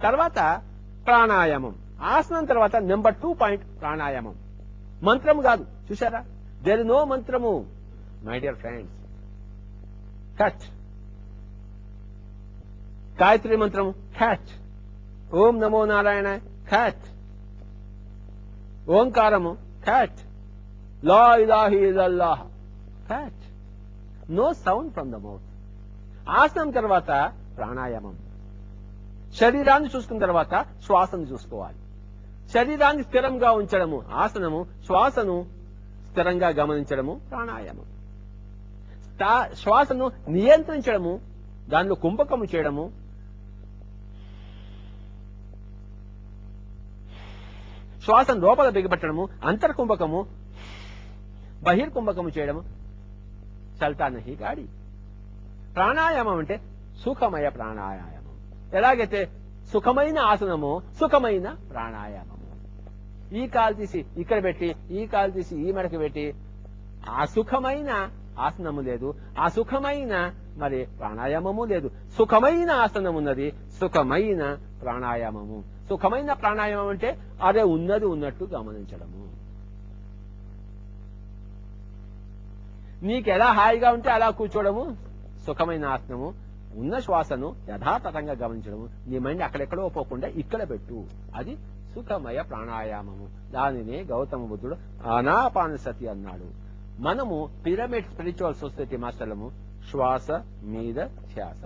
తర్వాత ప్రాణాయామం. ఆసనం తర్వాత నెంబర్ 2 పాయింట్ ప్రాణాయామం. మంత్రము కాదు, చూసారా? దేర్ నో మంత్రము my dear friends. Cut. Gayatri మంత్రము కట్. ఓం నమో నారాయణ కట్. ఓంకారము కట్. లా ఇలాహ ఇల్లల్లాహ్ cut. No sound from the mouth. ఆసనం తర్వాత ప్రాణాయామం. శరీరాన్ని చూసుకున్న తర్వాత శ్వాసను చూసుకోవాలి. శరీరాన్ని స్థిరంగా ఉంచడము ఆసనము, శ్వాసను స్థిరంగా గమనించడము ప్రాణాయామం. శ్వాసను నియంత్రించడము, దానిలో కుంభకము చేయడము, శ్వాసను లోపల బిగబెట్టడము అంతర్కుంభకము, బహిర్కుంభకము చేయడము చల్తా నహి గాడి. ప్రాణాయామం అంటే సుఖమయ ప్రాణాయామం. ఎలాగైతే సుఖమైన ఆసనము సుఖమైన ప్రాణాయామము. ఈ కాలు తీసి ఇక్కడ పెట్టి, ఈ కాలు తీసి ఈ మెడకు పెట్టి, ఆ సుఖమైన ఆసనము లేదు, ఆ సుఖమైన మరి ప్రాణాయామము లేదు. సుఖమైన ఆసనం ఉన్నది, సుఖమైన ప్రాణాయామము. సుఖమైన ప్రాణాయామం అంటే అదే ఉన్నది ఉన్నట్టు గమనించడము. నీకు ఎలా హాయిగా ఉంటే అలా కూర్చోవడము సుఖమైన ఆసనము. ఉన్న శ్వాసను యథాతథంగా గమనించడము. నీ మైండ్ అక్కడెక్కడో పోకుండా ఇక్కడ పెట్టు, అది సుఖమయ ప్రాణాయామము. దానినే గౌతమ బుద్ధుడు ఆనాపానసతి అన్నాడు. మనము పిరమిడ్ స్పిరిచువల్ సొసైటీ మాస్టర్లము శ్వాస మీద ధ్యాస.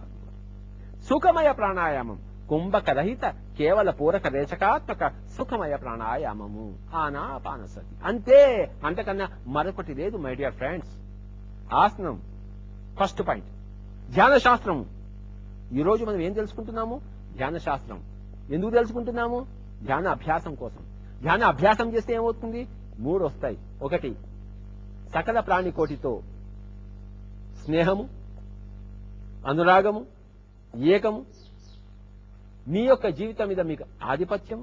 సుఖమయ ప్రాణాయామం కుంభకరహిత కేవల పూరక రేచకాత్మక సుఖమయ ప్రాణాయామము ఆనాపానసతి. అంతే, అంతకన్నా మరొకటి లేదు మై డియర్ ఫ్రెండ్స్. ఆసనం ఫస్ట్ పాయింట్. ధ్యాన శాస్త్రము. ఈరోజు మనం ఏం తెలుసుకుంటున్నాము? ధ్యాన శాస్త్రం. ఎందుకు తెలుసుకుంటున్నాము? ధ్యాన అభ్యాసం కోసం. ధ్యాన అభ్యాసం చేస్తే ఏమవుతుంది? 3 వస్తాయి. 1 సకల ప్రాణికోటితో స్నేహము, అనురాగము, ఏకము, మీ యొక్క జీవితం మీద మీకు ఆధిపత్యం.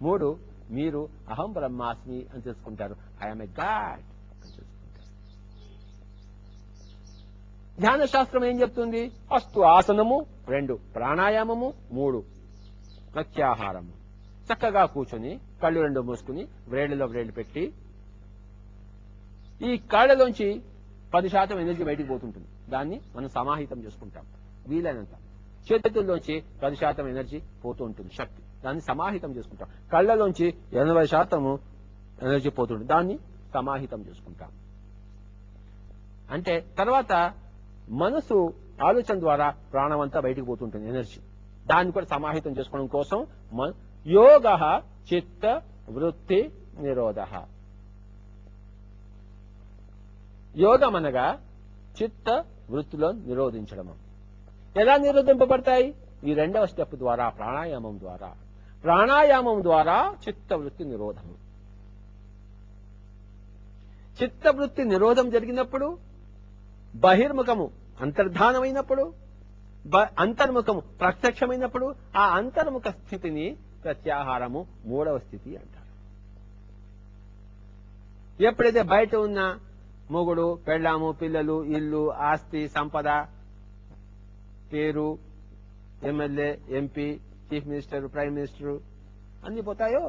3 మీరు అహం బ్రహ్మాస్మి అని తెలుసుకుంటారు. ఐఎమ్ ఎ గాడ్ అని తెలుసుకుంటారు. ధ్యాన శాస్త్రం ఏం చెప్తుంది? ఫస్ట్ ఆసనము, 2 ప్రాణాయామము, 3 ప్రత్యాహారము. చక్కగా కూర్చొని కళ్ళు 2 మూసుకుని వ్రేళ్లలో వ్రేళ్లు పెట్టి, ఈ కాళ్ళలోంచి 10% ఎనర్జీ బయటికి పోతుంటుంది. దాన్ని మనం సమాహితం చేసుకుంటాం వీలైనంత. చేతుల్లోంచి 10% ఎనర్జీ పోతూ ఉంటుంది, శక్తి. దాన్ని సమాహితం చేసుకుంటాం. కళ్ళలోంచి 80% ఎనర్జీ పోతుంది, దాన్ని సమాహితం చేసుకుంటాం. అంటే తర్వాత మనసు ఆలోచన ద్వారా ప్రాణం అంతా బయటికి పోతుంటుంది ఎనర్జీ. దాన్ని కూడా సమాహితం చేసుకోవడం కోసం యోగ చిత్త వృత్తి నిరోధ. యోగం అనగా చిత్త వృత్తిలో నిరోధించడం. ఎలా నిరోధింపబడతాయి? ఈ 2వ స్టెప్ ద్వారా, ప్రాణాయామం ద్వారా. ప్రాణాయామం ద్వారా చిత్తవృత్తి నిరోధము. చిత్తవృత్తి నిరోధం జరిగినప్పుడు బహిర్ముఖము అంతర్ధానమైనప్పుడు, అంతర్ముఖము ప్రత్యక్షమైనప్పుడు, ఆ అంతర్ముఖ స్థితిని ప్రత్యాహారము 3వ స్థితి అంటారు. ఎప్పుడైతే బయట ఉన్న మొగుడు, పెళ్ళాము, పిల్లలు, ఇల్లు, ఆస్తి, సంపద, పేరు, MLA, MP, chief minister, prime minister అన్ని పోతాయో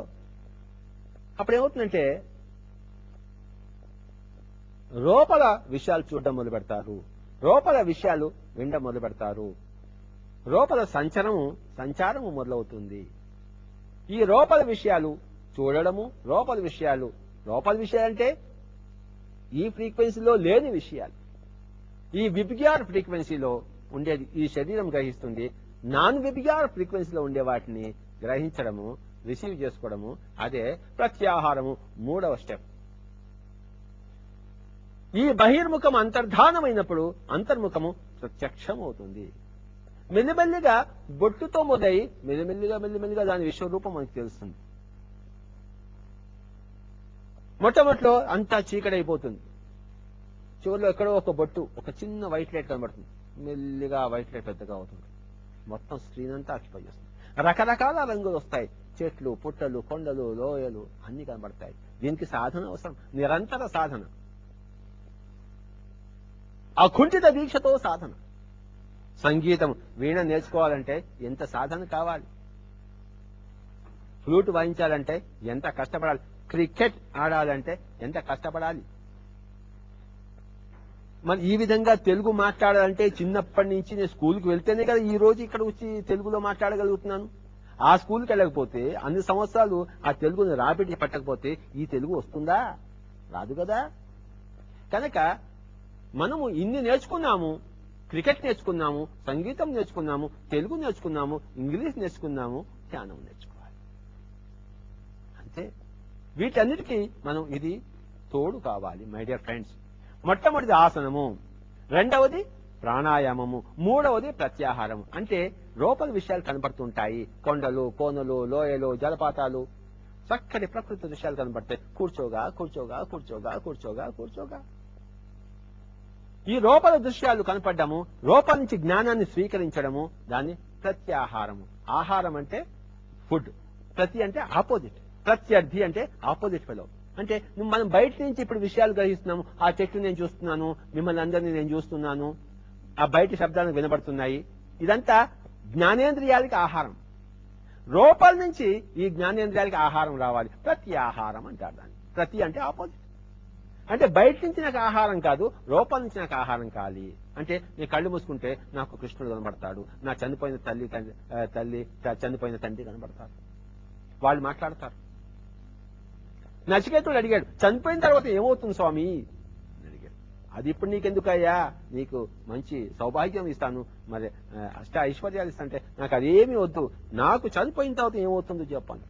అప్పుడేమవుతుందంటే లోపల విషయాలు చూడడం మొదలు పెడతారు, లోపల విషయాలు వినడం మొదలు పెడతారు, లోపల సంచారము మొదలవుతుంది. ఈ లోపల విషయాలు చూడడము, లోపల విషయాలు అంటే ఈ ఫ్రీక్వెన్సీలో లేని విషయాలు, ఈ విభిగార్ ఫ్రీక్వెన్సీలో ఉండేది ఈ శరీరం గ్రహిస్తుంది. నాన్ విభిగార్ ఫ్రీక్వెన్సీలో ఉండే వాటిని గ్రహించడము, రిసీవ్ చేసుకోవడము, అదే ప్రత్యాహారము 3వ స్టెప్. ఈ బహిర్ముఖం అంతర్ధానమైనప్పుడు అంతర్ముఖము ప్రత్యక్షమవుతుంది. మెల్లిమెల్లిగా బొట్టుతో మొదలై మెల్లిమెల్లిగా దాని విశ్వరూపం మనకు తెలుస్తుంది. మొట్టమొదటిలో అంతా చీకటైపోతుంది. చివరిలో ఎక్కడో ఒక బొట్టు, ఒక చిన్న వైట్ లైట్ కనబడుతుంది. మెల్లిగా వైట్ లైట్ పెద్దగా అవుతుంది. మొత్తం స్క్రీన్ అంతా ఆక్యుపై చేస్తుంది. రకరకాల రంగులు వస్తాయి. చెట్లు, పుట్టలు, కొండలు, లోయలు అన్ని కనబడతాయి. దీనికి సాధన అవసరం, నిరంతర సాధన, అకుంఠిత దీక్షతో సాధన. సంగీతం, వీణ నేర్చుకోవాలంటే ఎంత సాధన కావాలి. ఫ్లూట్ వాయించాలంటే ఎంత కష్టపడాలి, క్రికెట్ ఆడాలంటే ఎంత కష్టపడాలి. మరి ఈ విధంగా తెలుగు మాట్లాడాలంటే చిన్నప్పటి నుంచి నేను స్కూల్కి వెళ్తేనే కదా ఈ రోజు ఇక్కడ వచ్చి తెలుగులో మాట్లాడగలుగుతున్నాను. ఆ స్కూల్కి వెళ్ళకపోతే అన్ని సంవత్సరాలు ఆ తెలుగుని రాబిడి పెట్టకపోతే ఈ తెలుగు వస్తుందా? రాదు కదా. కనుక మనము ఇన్ని నేర్చుకున్నాము, క్రికెట్ నేర్చుకున్నాము, సంగీతం నేర్చుకున్నాము, తెలుగు నేర్చుకున్నాము, ఇంగ్లీష్ నేర్చుకున్నాము, ధ్యానం నేర్చుకోవాలి. అంతే. వీటన్నిటికీ మనం ఇది తోడు కావాలి మై డియర్ ఫ్రెండ్స్. మొట్టమొదటిది ఆసనము, రెండవది ప్రాణాయామము, మూడవది ప్రత్యాహారము. అంటే లోపల విషయాలు కనబడుతుంటాయి. కొండలు, కోనలు, లోయలు, జలపాతాలు, చక్కటి ప్రకృతి దృశ్యాలు కనబడతాయి. కూర్చోగా కూర్చోగా కూర్చోగా కూర్చోగా కూర్చోగా ఈ లోపల దృశ్యాలు కనపడ్డము, లోపల నుంచి జ్ఞానాన్ని స్వీకరించడము, దాన్ని ప్రత్యాహారము. ఆహారం అంటే ఫుడ్, ప్రతి అంటే ఆపోజిట్, ప్రత్యర్థి అంటే ఆపోజిట్ ఫెలో. అంటే మనం బయట నుంచి ఇప్పుడు విషయాలు గ్రహిస్తున్నాము. ఆ చెట్టు నేను చూస్తున్నాను, మిమ్మల్ని అందరినీ నేను చూస్తున్నాను, ఆ బయట శబ్దాలు వినబడుతున్నాయి. ఇదంతా జ్ఞానేంద్రియాలకి ఆహారం. లోపల నుంచి ఈ జ్ఞానేంద్రియాలకి ఆహారం రావాలి. ప్రత్యాహారం అంటారు దాన్ని. ప్రతి అంటే ఆపోజిట్. అంటే బయట నుంచి నాకు ఆహారం కాదు, లోపల నుంచి నాకు ఆహారం కావాలి. అంటే నేను కళ్ళు మూసుకుంటే నాకు కృష్ణుడు కనబడతాడు, నా చనిపోయిన తల్లి చనిపోయిన తండ్రి కనబడతారు, వాళ్ళు మాట్లాడతారు. నచికేతుడు అడిగాడు, చనిపోయిన తర్వాత ఏమవుతుంది స్వామి అని అడిగాడు. అది ఇప్పుడు నీకెందుకయ్యా, నీకు మంచి సౌభాగ్యం ఇస్తాను, మరి అష్ట ఐశ్వర్యాలు ఇస్తానంటే నాకు అదేమీ వద్దు, నాకు చనిపోయిన తర్వాత ఏమవుతుందో చెప్పాను.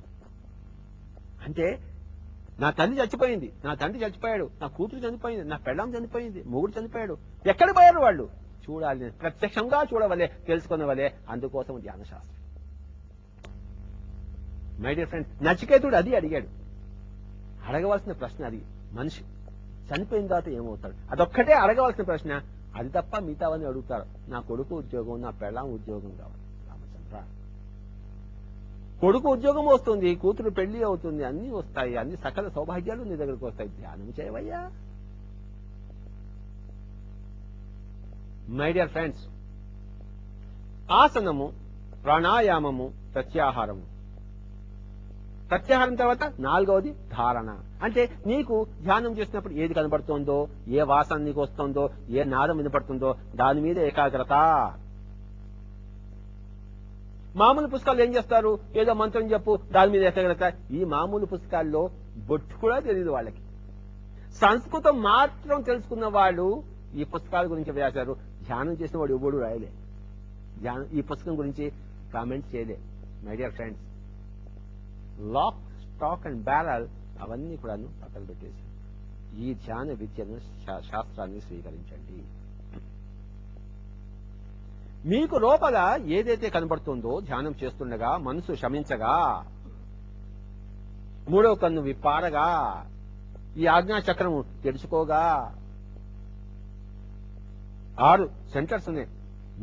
అంటే నా తల్లి చచ్చిపోయింది, నా తండ్రి చచ్చిపోయాడు, నా కూతురు చనిపోయింది, నా పెళ్ళాం చనిపోయింది, మొగుడు చనిపోయాడు, ఎక్కడ పోయారు వాళ్ళు చూడాలి, ప్రత్యక్షంగా చూడవలే, తెలుసుకునేవలే. అందుకోసం ధ్యాన శాస్త్రం. మై డియర్ ఫ్రెండ్స్, నచికేతుడు అది అడిగాడు. అడగవలసిన ప్రశ్న అది. మనిషి చనిపోయిన తర్వాత ఏమవుతాడు, అదొక్కటే అడగవలసిన ప్రశ్న. అది తప్ప మిగతావన్నీ అడుగుతారు. నా కొడుకు ఉద్యోగం, నా పెళ్ళాం ఉద్యోగం కావాలి. రామచంద్ర, కొడుకు ఉద్యోగం వస్తుంది, కూతురు పెళ్లి అవుతుంది, అన్ని వస్తాయి, అన్ని సకల సౌభాగ్యాలు నీ దగ్గరకు వస్తాయి. ధ్యానం చేయవయ్యా. మై డియర్ ఫ్రెండ్స్, ఆసనము, ప్రాణాయామము, ప్రత్యాహారము. ప్రత్యాహారం తర్వాత నాలుగవది ధారణ. అంటే నీకు ధ్యానం చేసినప్పుడు ఏది కనబడుతుందో, ఏ వాసన నీకు వస్తుందో, ఏ నాదం వినపడుతుందో దాని మీద ఏకాగ్రత. మామూలు పుస్తకాలు ఏం చేస్తారు, ఏదో మంత్రం చెప్పు, దాని మీద ఏకాగ్రత. ఈ మామూలు పుస్తకాల్లో బొట్టు కూడా తెలియదు వాళ్ళకి. సంస్కృతం మాత్రం తెలుసుకున్న వాళ్ళు ఈ పుస్తకాల గురించి వ్రాశారు. ధ్యానం చేసిన వాడు ఎవడు రాయలే, ఈ పుస్తకం గురించి కామెంట్ చేయలే. My dear friends, lock, stock and barrel అవన్నీ కూడా పక్కన పెట్టేసి ఈ ధ్యాన విద్యను, శాస్త్రాన్ని స్వీకరించండి. మీకు లోపల ఏదైతే కనబడుతుందో ధ్యానం చేస్తుండగా మనసు శమించగా, మూడవ కన్ను విప్పారగా, ఈ ఆజ్ఞాచక్రము తెలుసుకోగా, 6 సెంటర్స్ ఉన్నాయి.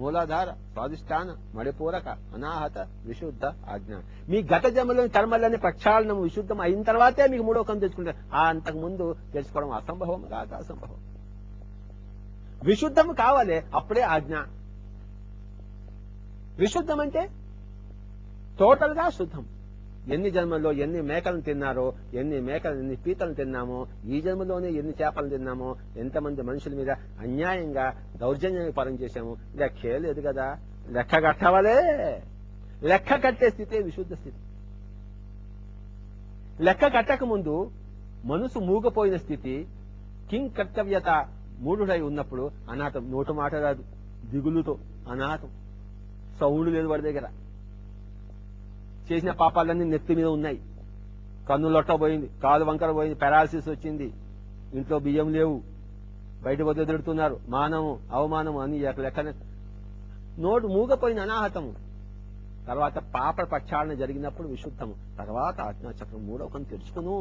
మూలాధార, స్వాధిష్టాన, మణిపూరక, అనాహత, విశుద్ధ, ఆజ్ఞ. మీ గత జన్మలోని కర్మలన్నీ ప్రక్షాళనం విశుద్ధం అయిన తర్వాతే మీకు మూడవ కన్ను తెలుసుకుంటారు. అంతకు ముందు తెలుసుకోవడం అసంభవం కాక అసంభవం. విశుద్ధం కావాలి, అప్పుడే ఆజ్ఞ. విశుద్ధం అంటే టోటల్ గా శుద్ధం. ఎన్ని జన్మల్లో ఎన్ని మేకలను తిన్నారో, ఎన్ని పీతలను తిన్నామో, ఈ జన్మలోనే ఎన్ని చేపలు తిన్నామో, ఎంతమంది మనుషుల మీద అన్యాయంగా దౌర్జన్యంగా పరం చేశాము, లెక్కే లేదు కదా. లెక్క కట్టవలే. లెక్క కట్టే స్థితే విశుద్ధ స్థితి. లెక్క కట్టక ముందు మనసు మూగపోయిన స్థితి, కింగ్ కర్తవ్యత మూఢుడై ఉన్నప్పుడు అనాథం. నోటు మాట రాదు, దిగులుతో అనాథం. సౌండ్ లేదు వాడి దగ్గర. చేసిన పాపాలన్నీ నెత్తి మీద ఉన్నాయి. కన్ను లొట్టబోయింది, కాలు వంకర పోయింది, పారాలసిస్ వచ్చింది, ఇంట్లో బియ్యం లేవు, బయట వదిలితున్నారు, మానము అవమానము అని లెక్కన. నోటు మూగపోయిన అనాహతము. తర్వాత పాప ప్రక్షాళన జరిగినప్పుడు విశుద్ధము. తర్వాత ఆజ్ఞాచక్రం మూడవ కన్ను తెరుచుకును.